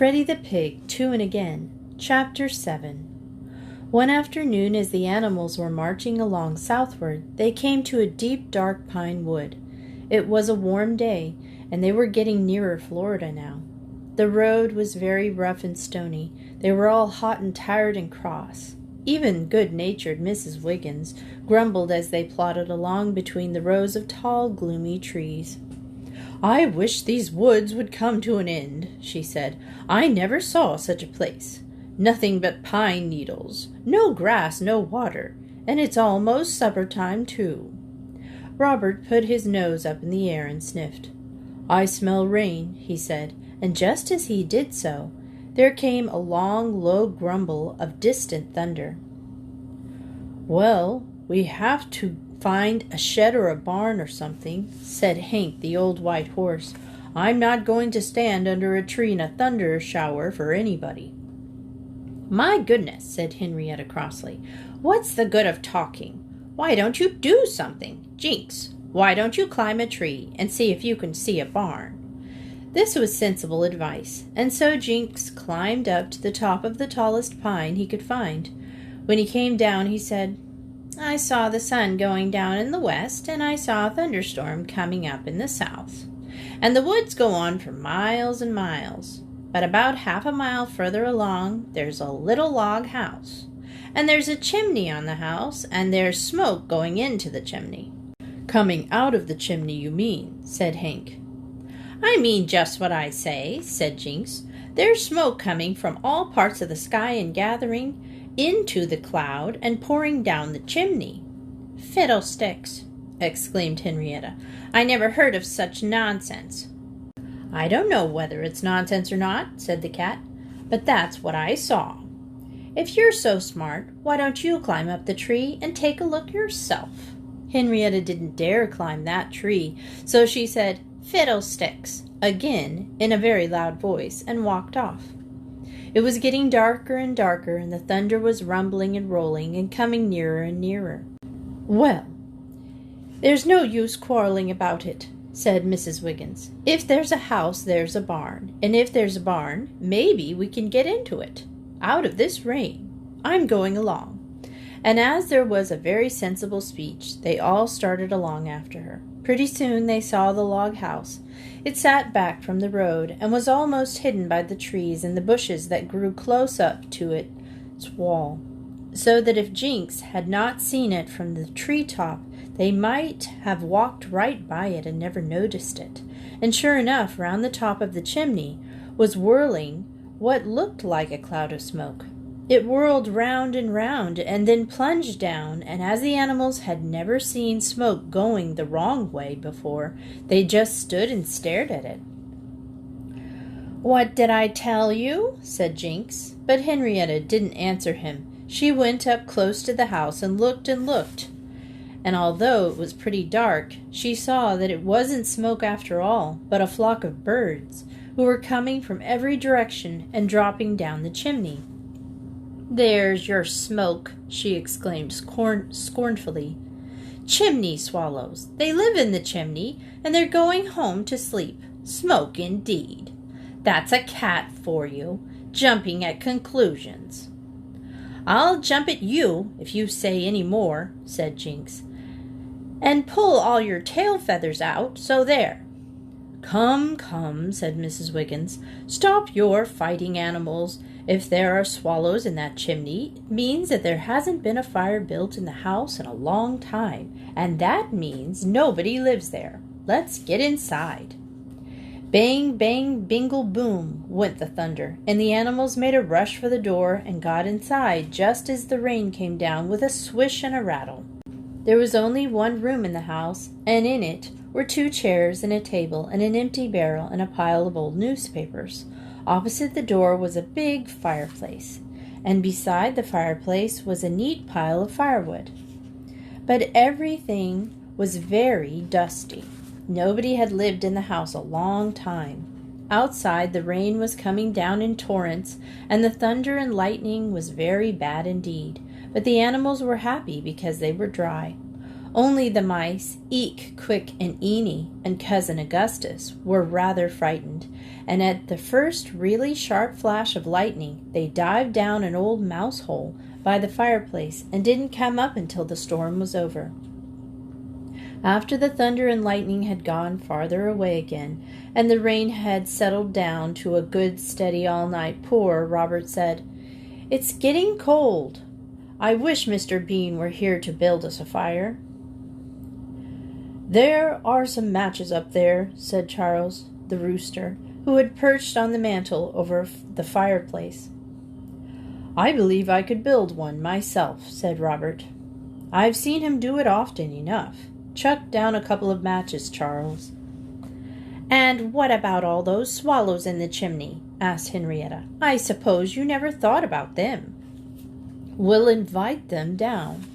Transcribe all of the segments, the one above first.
Freddy the Pig, To and Again, Chapter 7. One afternoon, as the animals were marching along southward, they came to a deep, dark pine wood. It was a warm day, and they were getting nearer Florida now. The road was very rough and stony. They were all hot and tired and cross. Even good-natured Mrs. Wiggins grumbled as they plodded along between the rows of tall, gloomy trees. "I wish these woods would come to an end," she said. "I never saw such a place. Nothing but pine needles, no grass, no water, and it's almost supper time, too." Robert put his nose up in the air and sniffed. "I smell rain," he said, and just as he did so, there came a long, low grumble of distant thunder. "Well, we have to find a shed or a barn or something," said Hank, the old white horse. "I'm not going to stand under a tree in a thunder shower for anybody." "My goodness," said Henrietta crossly. "What's the good of talking? Why don't you do something? Jinx, why don't you climb a tree and see if you can see a barn?" This was sensible advice, and so Jinx climbed up to the top of the tallest pine he could find. When he came down, he said, "I saw the sun going down in the west, and I saw a thunderstorm coming up in the south. And the woods go on for miles and miles. But about half a mile further along, there's a little log house. And there's a chimney on the house, and there's smoke going into the chimney." "Coming out of the chimney, you mean," said Hank. "I mean just what I say," said Jinx. "There's smoke coming from all parts of the sky and gathering into the cloud and pouring down the chimney." "Fiddlesticks!" exclaimed Henrietta. "I never heard of such nonsense." "I don't know whether it's nonsense or not," said the cat, "but that's what I saw. If you're so smart, why don't you climb up the tree and take a look yourself?" Henrietta didn't dare climb that tree, so she said, "Fiddlesticks!" again in a very loud voice, and walked off. It was getting darker and darker, and the thunder was rumbling and rolling and coming nearer and nearer. "Well, there's no use quarreling about it," said Mrs. Wiggins. "If there's a house, there's a barn, and if there's a barn, maybe we can get into it, out of this rain. I'm going along." And as there was a very sensible speech, they all started along after her. Pretty soon they saw the log house. It sat back from the road and was almost hidden by the trees and the bushes that grew close up to its wall, so that if Jinx had not seen it from the treetop, they might have walked right by it and never noticed it. And sure enough, round the top of the chimney was whirling what looked like a cloud of smoke. It whirled round and then plunged down, and as the animals had never seen smoke going the wrong way before, they just stood and stared at it. "What did I tell you?" said Jinx, but Henrietta didn't answer him. She went up close to the house and looked, and although it was pretty dark, she saw that it wasn't smoke after all, but a flock of birds, who were coming from every direction and dropping down the chimney. "There's your smoke," she exclaimed scornfully. "Chimney swallows. They live in the chimney, and they're going home to sleep. Smoke, indeed. That's a cat for you, jumping at conclusions." "I'll jump at you if you say any more," said Jinx, "and pull all your tail feathers out, so there." Come," said Mrs. Wiggins. "Stop your fighting, animals. If there are swallows in that chimney, it means that there hasn't been a fire built in the house in a long time, and that means nobody lives there. Let's get inside." Bang, bang, bingle, boom, went the thunder, and the animals made a rush for the door and got inside just as the rain came down with a swish and a rattle. There was only one room in the house, and in it were 2 chairs and a table and an empty barrel and a pile of old newspapers. Opposite the door was a big fireplace, and beside the fireplace was a neat pile of firewood. But everything was very dusty. Nobody had lived in the house a long time. Outside, the rain was coming down in torrents, and the thunder and lightning was very bad indeed, but the animals were happy because they were dry. Only the mice, Eek, Quick, and Eenie, and Cousin Augustus, were rather frightened, and at the first really sharp flash of lightning, they dived down an old mouse hole by the fireplace and didn't come up until the storm was over. After the thunder and lightning had gone farther away again, and the rain had settled down to a good steady all-night pour, Robert said, "It's getting cold. I wish Mr. Bean were here to build us a fire." "There are some matches up there," said Charles, the rooster, who had perched on the mantel over the fireplace. "I believe I could build one myself," said Robert. "I've seen him do it often enough. Chuck down a couple of matches, Charles." "And what about all those swallows in the chimney?" asked Henrietta. "I suppose you never thought about them." "We'll invite them down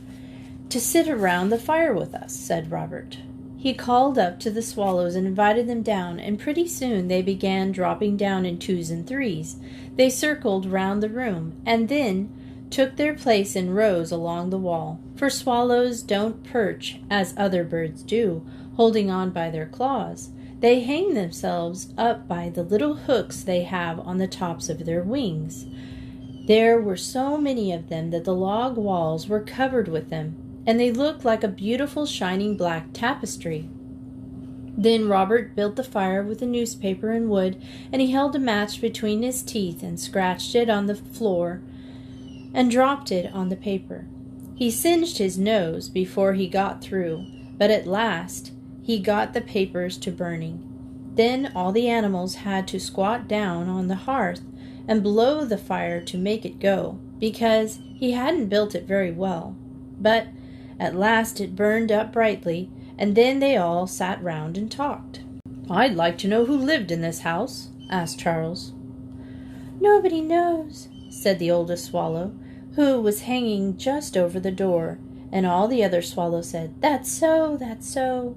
to sit around the fire with us," said Robert. He called up to the swallows and invited them down, and pretty soon they began dropping down in twos and threes. They circled round the room, and then took their place in rows along the wall, for swallows don't perch as other birds do, holding on by their claws. They hang themselves up by the little hooks they have on the tops of their wings. There were so many of them that the log walls were covered with them, and they looked like a beautiful shining black tapestry. Then Robert built the fire with a newspaper and wood, and he held a match between his teeth and scratched it on the floor and dropped it on the paper. He singed his nose before he got through, but at last he got the papers to burning. Then all the animals had to squat down on the hearth and blow the fire to make it go, because he hadn't built it very well. But at last it burned up brightly, and then they all sat round and talked. "I'd like to know who lived in this house," asked Charles. "Nobody knows," said the oldest swallow, who was hanging just over the door, and all the other swallows said, "That's so, that's so,"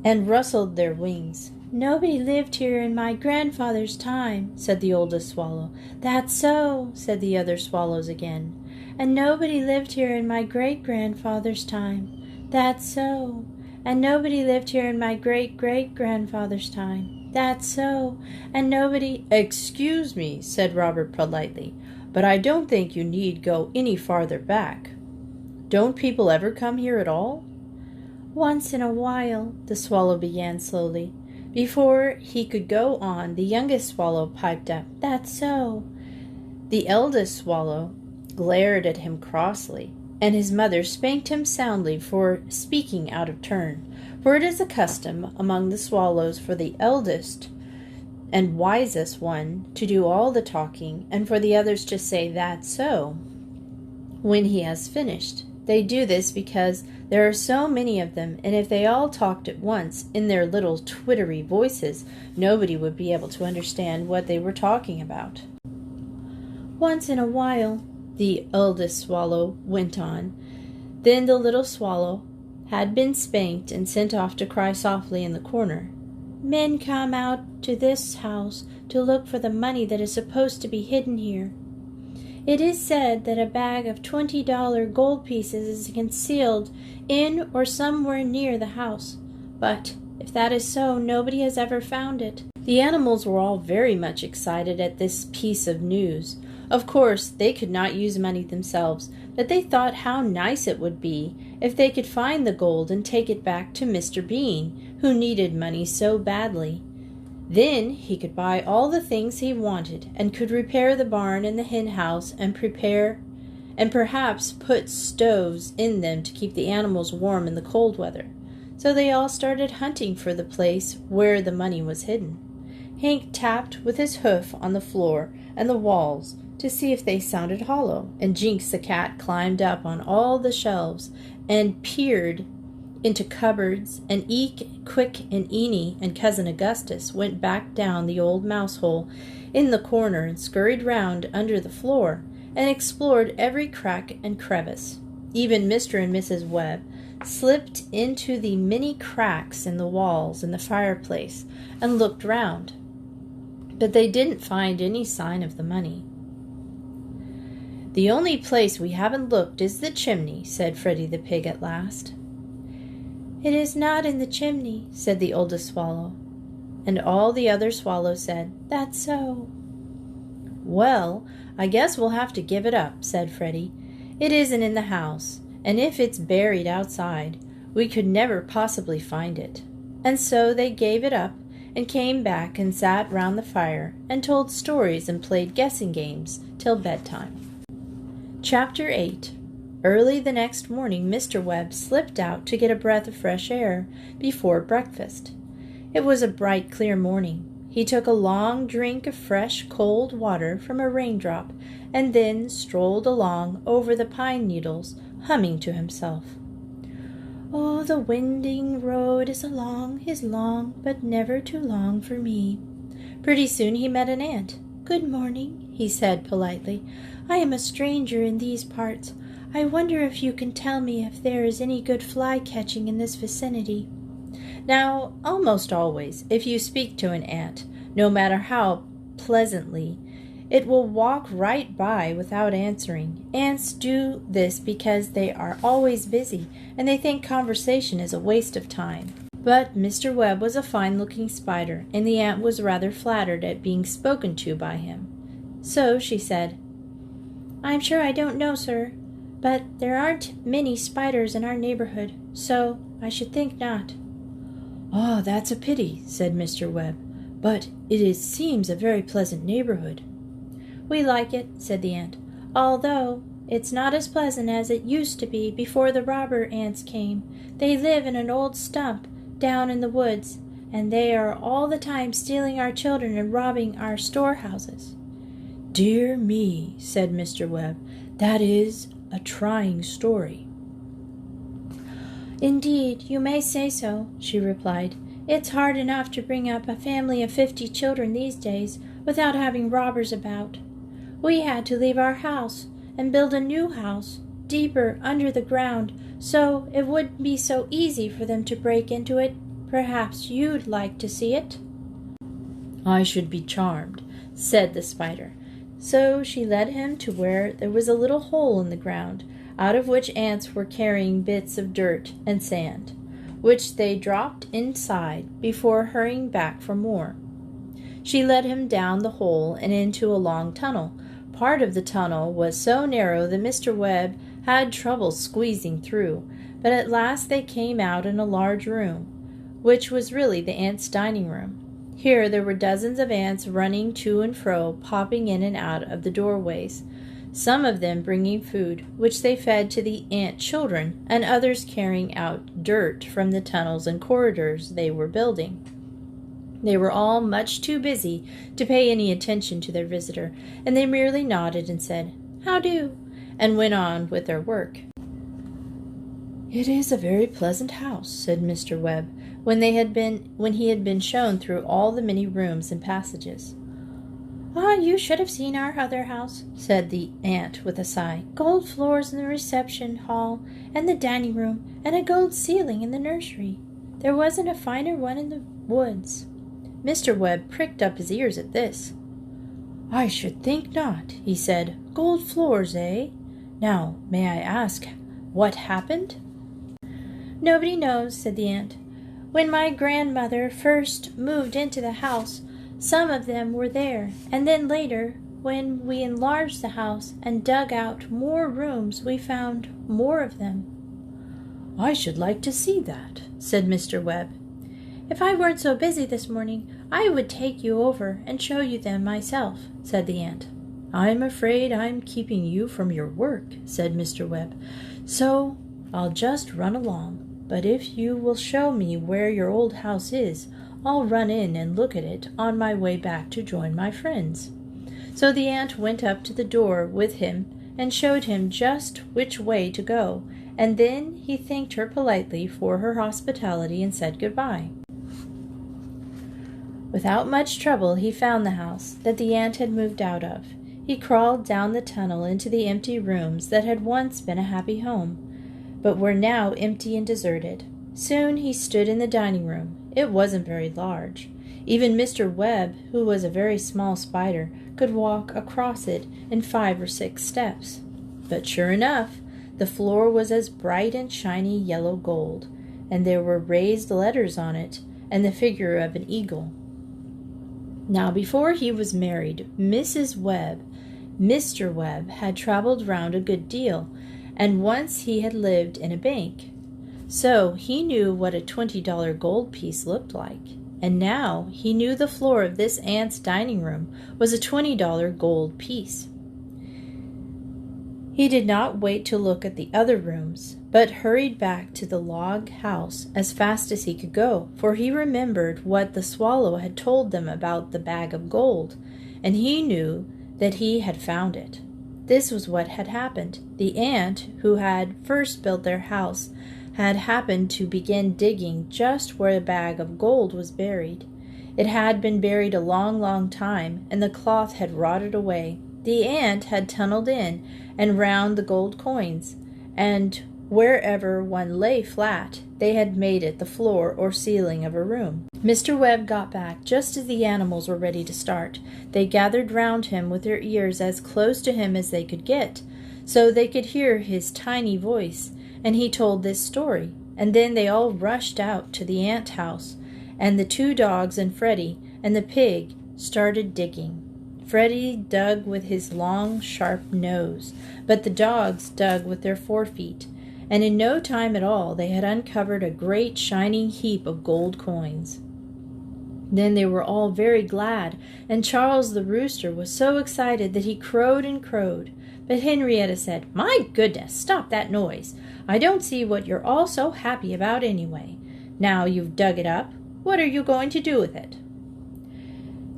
and rustled their wings. "Nobody lived here in my grandfather's time," said the oldest swallow. "That's so," said the other swallows again. "And nobody lived here in my great-grandfather's time." "That's so." "And nobody lived here in my great-great-grandfather's time." "That's so." "And nobody—" "Excuse me," said Robert politely, "but I don't think you need go any farther back. Don't people ever come here at all?" "Once in a while," the swallow began slowly. Before he could go on, the youngest swallow piped up, "That's so." The eldest swallow glared at him crossly, and his mother spanked him soundly for speaking out of turn, for it is a custom among the swallows for the eldest and wisest one to do all the talking, and for the others to say, "That's so," when he has finished. They do this because there are so many of them, and if they all talked at once in their little twittery voices, nobody would be able to understand what they were talking about. "Once in a while," the eldest swallow went on. Then the little swallow had been spanked and sent off to cry softly in the corner. "Men come out to this house to look for the money that is supposed to be hidden here. It is said that a bag of $20 gold pieces is concealed in or somewhere near the house, but if that is so, nobody has ever found it." The animals were all very much excited at this piece of news. Of course, they could not use money themselves, but they thought how nice it would be if they could find the gold and take it back to Mr. Bean, who needed money so badly. Then he could buy all the things he wanted, and could repair the barn and the hen house, and perhaps put stoves in them to keep the animals warm in the cold weather. So they all started hunting for the place where the money was hidden. Hank tapped with his hoof on the floor and the walls to see if they sounded hollow, and Jinx the cat climbed up on all the shelves and peered into cupboards, and Eek, Quick, and Eenie and Cousin Augustus went back down the old mouse hole in the corner and scurried round under the floor and explored every crack and crevice. Even Mr. and Mrs. Webb slipped into the many cracks in the walls and the fireplace and looked round, but they didn't find any sign of the money. "The only place we haven't looked is the chimney," said Freddie the pig at last. "It is not in the chimney," said the oldest swallow. And all the other swallows said, "That's so." "Well, I guess we'll have to give it up," said Freddie. "It isn't in the house, and if it's buried outside, we could never possibly find it." And so they gave it up and came back and sat round the fire and told stories and played guessing games till bedtime. Chapter 8. Early the next morning Mr. Webb slipped out to get a breath of fresh air before breakfast. It was a bright, clear morning. He took a long drink of fresh, cold water from a raindrop and then strolled along over the pine needles, humming to himself. "Oh, the winding road is long, but never too long for me." Pretty soon he met an ant. "Good morning," he said politely. "I am a stranger in these parts. I wonder if you can tell me if there is any good fly catching in this vicinity." Now, almost always, if you speak to an ant, no matter how pleasantly, it will walk right by without answering. Ants do this because they are always busy, and they think conversation is a waste of time. But Mr. Webb was a fine-looking spider, and the ant was rather flattered at being spoken to by him. So she said, "I'm sure I don't know, sir, but there aren't many spiders in our neighborhood, so I should think not." "Ah, that's a pity," said Mr. Webb, "but seems a very pleasant neighborhood." "We like it," said the ant, "although it's not as pleasant as it used to be before the robber ants came. They live in an old stump down in the woods, and they are all the time stealing our children and robbing our storehouses." "Dear me," said Mr. Webb, "that is a trying story." "Indeed, you may say so," she replied. "It's hard enough to bring up a family of 50 children these days without having robbers about. We had to leave our house and build a new house deeper under the ground, so it wouldn't be so easy for them to break into it. Perhaps you'd like to see it?" "I should be charmed," said the spider. So she led him to where there was a little hole in the ground, out of which ants were carrying bits of dirt and sand, which they dropped inside before hurrying back for more. She led him down the hole and into a long tunnel. Part of the tunnel was so narrow that Mr. Webb had trouble squeezing through, but at last they came out in a large room, which was really the ants' dining room. Here there were dozens of ants running to and fro, popping in and out of the doorways, some of them bringing food, which they fed to the ant children, and others carrying out dirt from the tunnels and corridors they were building. They were all much too busy to pay any attention to their visitor, and they merely nodded and said, "How do?" and went on with their work. "It is a very pleasant house," said Mr. Webb, when he had been shown through all the many rooms and passages. "Ah, you should have seen our other house," said the ant with a sigh. "Gold floors in the reception hall and the dining room, and a gold ceiling in the nursery. There wasn't a finer one in the woods." Mr. Webb pricked up his ears at this. "I should think not," he said. "Gold floors, eh? Now, may I ask what happened?" "Nobody knows," said the ant. "When my grandmother first moved into the house, some of them were there, and then later, when we enlarged the house and dug out more rooms, we found more of them." "I should like to see that," said Mr. Webb. "If I weren't so busy this morning, I would take you over and show you them myself," said the ant. "I'm afraid I'm keeping you from your work," said Mr. Webb, "so I'll just run along. But if you will show me where your old house is, I'll run in and look at it on my way back to join my friends." So the ant went up to the door with him and showed him just which way to go, and then he thanked her politely for her hospitality and said goodbye. Without much trouble he found the house that the ant had moved out of. He crawled down the tunnel into the empty rooms that had once been a happy home, but were now empty and deserted. Soon he stood in the dining room. It wasn't very large. Even Mr. Webb, who was a very small spider, could walk across it in 5 or 6 steps. But sure enough, the floor was as bright and shiny yellow gold, and there were raised letters on it and the figure of an eagle. Now, before he was married, Mr. Webb had traveled round a good deal, and once he had lived in a bank. So he knew what a $20 gold piece looked like, and now he knew the floor of this aunt's dining room was a $20 gold piece. He did not wait to look at the other rooms, but hurried back to the log house as fast as he could go, for he remembered what the swallow had told them about the bag of gold, and he knew that he had found it. This was what had happened. The ant who had first built their house had happened to begin digging just where a bag of gold was buried. It had been buried a long, long time, and the cloth had rotted away. The ant had tunneled in and round the gold coins, and wherever one lay flat, they had made it the floor or ceiling of a room. Mr. Webb got back just as the animals were ready to start. They gathered round him with their ears as close to him as they could get, so they could hear his tiny voice, and he told this story. And then they all rushed out to the ant house, and the 2 dogs and Freddie and the pig started digging. Freddie dug with his long, sharp nose, but the dogs dug with their forefeet, and in no time at all they had uncovered a great shining heap of gold coins. Then they were all very glad, and Charles the rooster was so excited that he crowed and crowed. But Henrietta said, "My goodness, stop that noise. I don't see what you're all so happy about anyway. Now you've dug it up, what are you going to do with it?"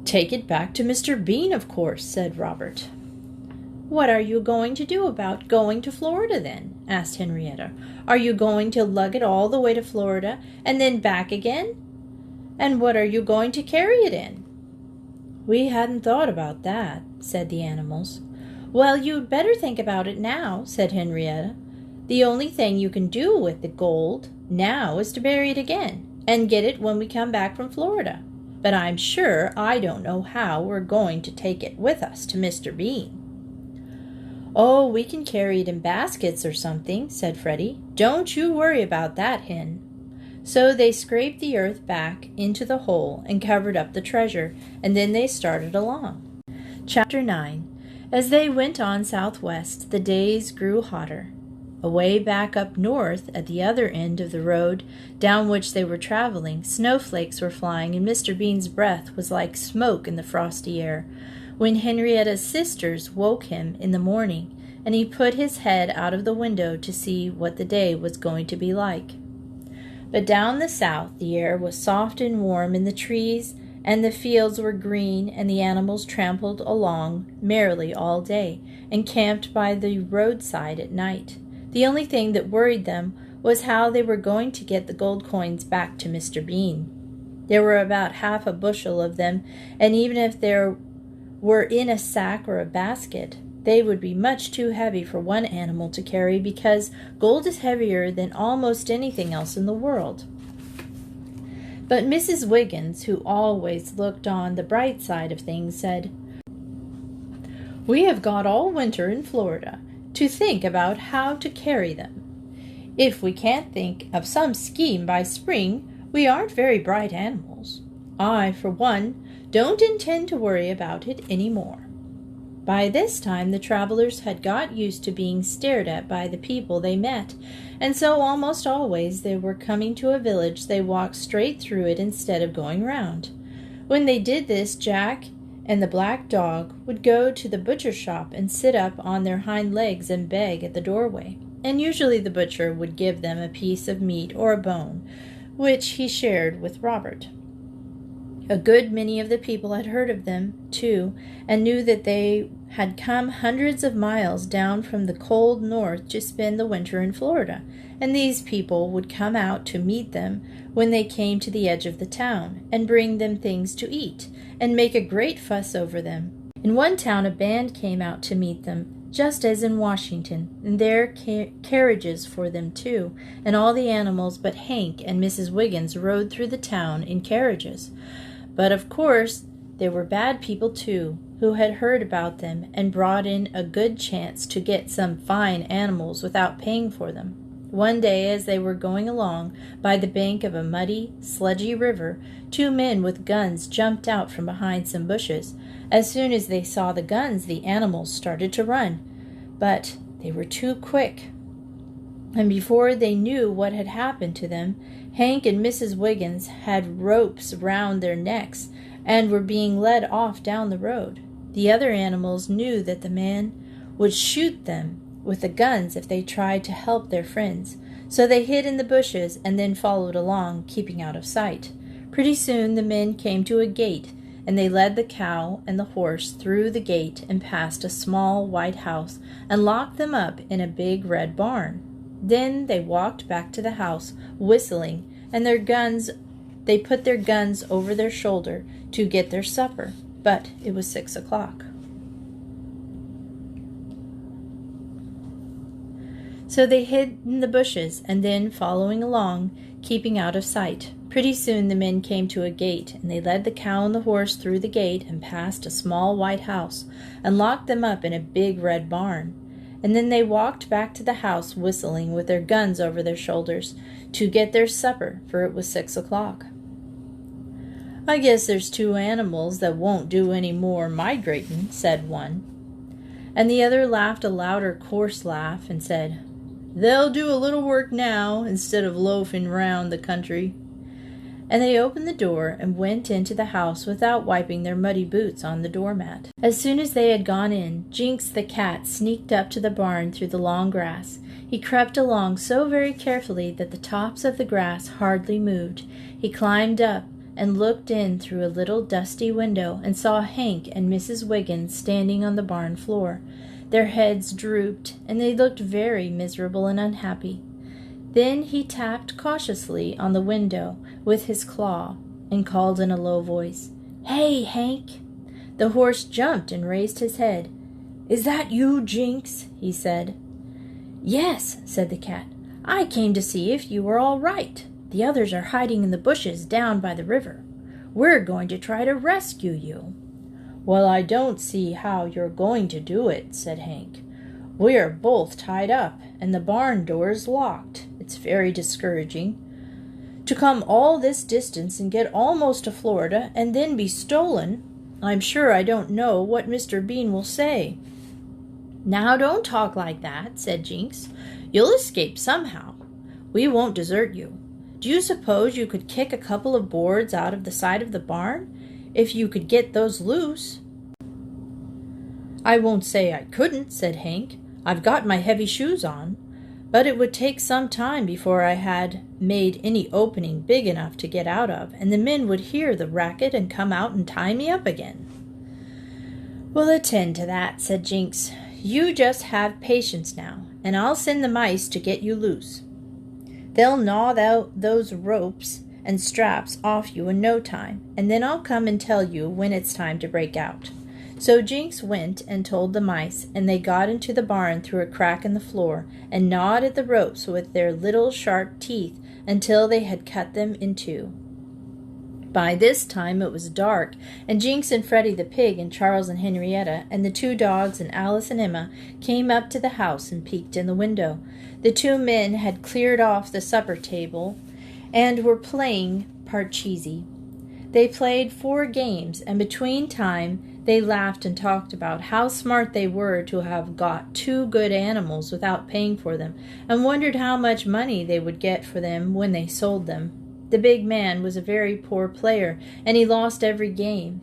"Take it back to Mr. Bean, of course," said Robert. "What are you going to do about going to Florida, then?" asked Henrietta. "Are you going to lug it all the way to Florida and then back again? And what are you going to carry it in?" "We hadn't thought about that," said the animals. "Well, you'd better think about it now," said Henrietta. "The only thing you can do with the gold now is to bury it again and get it when we come back from Florida. But I'm sure I don't know how we're going to take it with us to Mr. Bean." "Oh, we can carry it in baskets or something," said Freddie. "Don't you worry about that, Hen." So they scraped the earth back into the hole and covered up the treasure, and then they started along. Chapter 9. As they went on southwest, the days grew hotter. Away back up north, at the other end of the road down which they were traveling, snowflakes were flying, and Mr. Bean's breath was like smoke in the frosty air. When Henrietta's sisters woke him in the morning, and he put his head out of the window to see what the day was going to be like. But down the south the air was soft and warm in the trees, and the fields were green, and the animals trampled along merrily all day, and camped by the roadside at night. The only thing that worried them was how they were going to get the gold coins back to Mr. Bean. There were about half a bushel of them, and even if they were in a sack or a basket, they would be much too heavy for one animal to carry, because gold is heavier than almost anything else in the world. But Mrs. Wiggins, who always looked on the bright side of things, said, "We have got all winter in Florida to think about how to carry them. If we can't think of some scheme by spring, we aren't very bright animals. I, for one, don't intend to worry about it any more." By this time the travelers had got used to being stared at by the people they met, and so almost always they were coming to a village they walked straight through it instead of going round. When they did this, Jack and the black dog would go to the butcher shop and sit up on their hind legs and beg at the doorway, and usually the butcher would give them a piece of meat or a bone, which he shared with Robert. A good many of the people had heard of them, too, and knew that they had come hundreds of miles down from the cold north to spend the winter in Florida, and these people would come out to meet them when they came to the edge of the town, and bring them things to eat, and make a great fuss over them. In one town a band came out to meet them, just as in Washington, and there carriages for them too, and all the animals but Hank and Mrs. Wiggins rode through the town in carriages. But of course there were bad people too, who had heard about them and brought in a good chance to get some fine animals without paying for them. One day, as they were going along by the bank of a muddy, sludgy river, two men with guns jumped out from behind some bushes. As soon as they saw the guns, the animals started to run, but they were too quick, and before they knew what had happened to them, Hank and Mrs. Wiggins had ropes round their necks and were being led off down the road. The other animals knew that the man would shoot them with the guns if they tried to help their friends, so they hid in the bushes and then followed along, keeping out of sight. Pretty soon the men came to a gate, and they led the cow and the horse through the gate and past a small white house and locked them up in a big red barn. Then they walked back to the house, whistling, and they put their guns over their shoulder to get their supper. But it was 6 o'clock. So they hid in the bushes, and then, following along, keeping out of sight. Pretty soon the men came to a gate, and they led the cow and the horse through the gate and past a small white house, and locked them up in a big red barn. And then they walked back to the house, whistling, with their guns over their shoulders, to get their supper, for it was 6 o'clock. "I guess there's two animals that won't do any more migrating," said one. And the other laughed a louder, coarse laugh, and said, "They'll do a little work now, instead of loafing round the country." And they opened the door and went into the house without wiping their muddy boots on the doormat. As soon as they had gone in, Jinks the cat sneaked up to the barn through the long grass. He crept along so very carefully that the tops of the grass hardly moved. He climbed up and looked in through a little dusty window and saw Hank and Mrs. Wiggins standing on the barn floor. Their heads drooped, and they looked very miserable and unhappy. Then he tapped cautiously on the window with his claw and called in a low voice, "Hey, Hank!" The horse jumped and raised his head. "Is that you, Jinks?" he said. "Yes," said the cat. "I came to see if you were all right. The others are hiding in the bushes down by the river. We're going to try to rescue you." "Well, I don't see how you're going to do it," said Hank. "We are both tied up, and the barn door's locked. It's very discouraging. To come all this distance and get almost to Florida and then be stolen, I'm sure I don't know what Mr. Bean will say." "Now don't talk like that," said Jinks. "You'll escape somehow. We won't desert you. Do you suppose you could kick a couple of boards out of the side of the barn, if you could get those loose?" "I won't say I couldn't," said Hank. "I've got my heavy shoes on. But it would take some time before I had made any opening big enough to get out of, and the men would hear the racket and come out and tie me up again." "We'll attend to that," said Jinks. "You just have patience now, and I'll send the mice to get you loose. They'll gnaw out those ropes and straps off you in no time, and then I'll come and tell you when it's time to break out." So Jinks went and told the mice, and they got into the barn through a crack in the floor and gnawed at the ropes with their little sharp teeth until they had cut them in two. By this time it was dark, and Jinks and Freddie the pig and Charles and Henrietta and the two dogs and Alice and Emma came up to the house and peeked in the window. The two men had cleared off the supper table and were playing parcheesi. They played 4 games, and between time they laughed and talked about how smart they were to have got 2 good animals without paying for them, and wondered how much money they would get for them when they sold them. The big man was a very poor player, and he lost every game.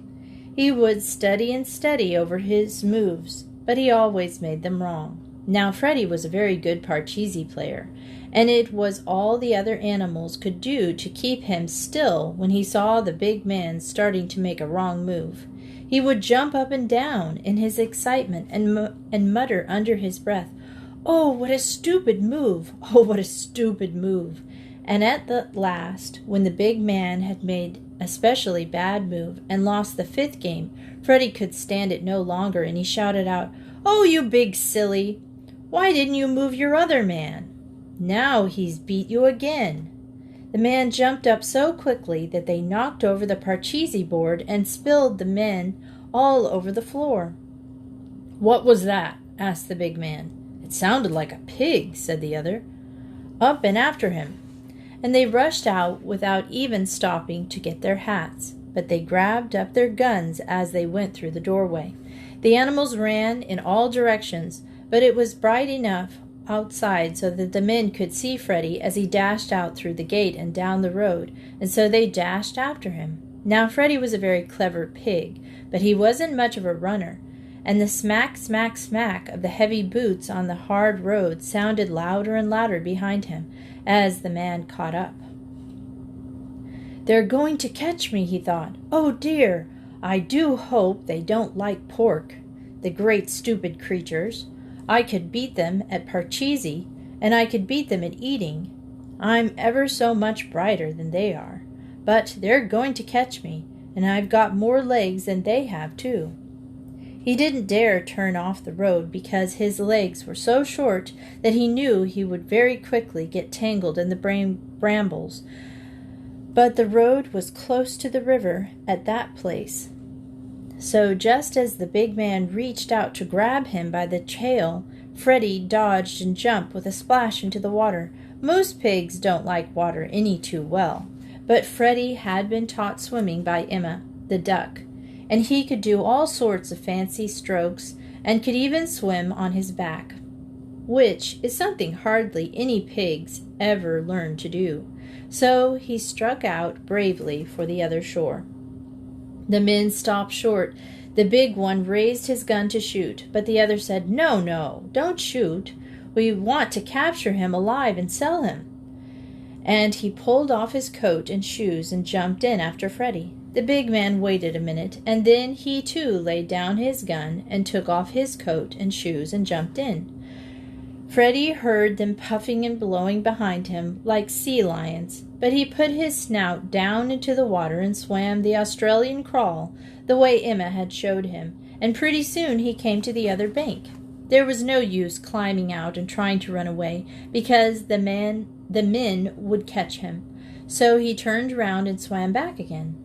He would study and study over his moves, but he always made them wrong. Now Freddie was a very good parcheesi player, and it was all the other animals could do to keep him still when he saw the big man starting to make a wrong move. He would jump up and down in his excitement and mutter under his breath, "Oh, what a stupid move! Oh, what a stupid move!" And at the last, when the big man had made a specially bad move and lost the 5th game, Freddie could stand it no longer, and he shouted out, "Oh, you big silly! Why didn't you move your other man? Now he's beat you again." The man jumped up so quickly that they knocked over the parcheesi board and spilled the men all over the floor. "What was that?" asked the big man. "It sounded like a pig," said the other. Up and after him! And they rushed out without even stopping to get their hats, but they grabbed up their guns as they went through the doorway. The animals ran in all directions, but it was bright enough outside so that the men could see Freddie as he dashed out through the gate and down the road, and so they dashed after him. Now Freddie was a very clever pig, but he wasn't much of a runner, and the smack, smack, smack of the heavy boots on the hard road sounded louder and louder behind him as the man caught up. "They're going to catch me," he thought. "Oh dear, I do hope they don't like pork, the great stupid creatures. I could beat them at Parcheesi, and I could beat them at eating. I'm ever so much brighter than they are. But they're going to catch me, and I've got more legs than they have, too." He didn't dare turn off the road because his legs were so short that he knew he would very quickly get tangled in the brambles. But the road was close to the river at that place. So just as the big man reached out to grab him by the tail, Freddie dodged and jumped with a splash into the water. Most pigs don't like water any too well, but Freddie had been taught swimming by Emma, the duck, and he could do all sorts of fancy strokes and could even swim on his back, which is something hardly any pigs ever learn to do. So he struck out bravely for the other shore. The men stopped short. The big one raised his gun to shoot, but the other said, "No, no, don't shoot. We want to capture him alive and sell him." And he pulled off his coat and shoes and jumped in after Freddie. The big man waited a minute, and then he too laid down his gun and took off his coat and shoes and jumped in. Freddie heard them puffing and blowing behind him like sea lions, but he put his snout down into the water and swam the Australian crawl the way Emma had showed him, and pretty soon he came to the other bank. There was no use climbing out and trying to run away, because the men would catch him, so he turned round and swam back again.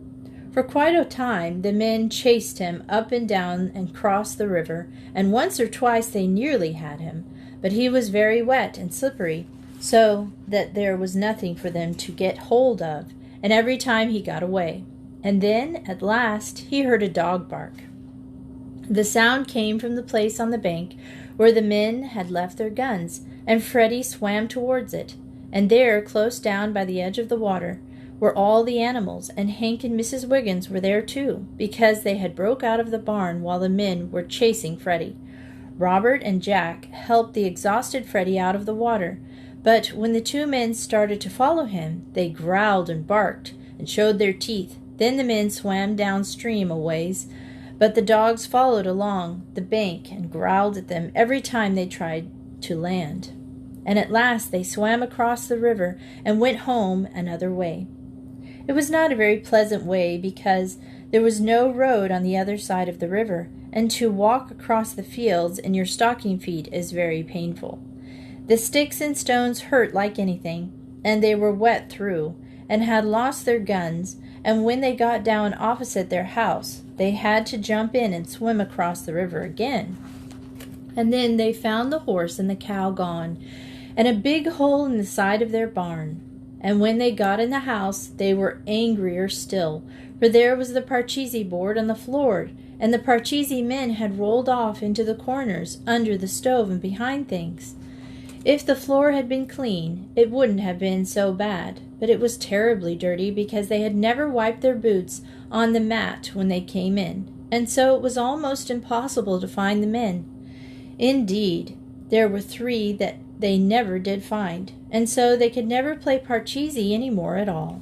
For quite a time the men chased him up and down and crossed the river, and once or twice they nearly had him, but he was very wet and slippery, so that there was nothing for them to get hold of, and every time he got away. And then, at last, he heard a dog bark. The sound came from the place on the bank where the men had left their guns, and Freddie swam towards it, and there, close down by the edge of the water, were all the animals, and Hank and Mrs. Wiggins were there too, because they had broke out of the barn while the men were chasing Freddie. Robert and Jack helped the exhausted Freddie out of the water, but when the two men started to follow him, they growled and barked and showed their teeth. Then the men swam downstream a ways, but the dogs followed along the bank and growled at them every time they tried to land. And at last they swam across the river and went home another way. It was not a very pleasant way, because there was no road on the other side of the river, and to walk across the fields in your stocking feet is very painful. The sticks and stones hurt like anything, and they were wet through, and had lost their guns, and when they got down opposite their house, they had to jump in and swim across the river again. And then they found the horse and the cow gone, and a big hole in the side of their barn. And when they got in the house, they were angrier still, for there was the Parcheesi board on the floor, and the Parcheesi men had rolled off into the corners, under the stove and behind things. If the floor had been clean, it wouldn't have been so bad, but it was terribly dirty because they had never wiped their boots on the mat when they came in, and so it was almost impossible to find the men. Indeed, there were 3 that they never did find, and so they could never play Parcheesi any more at all.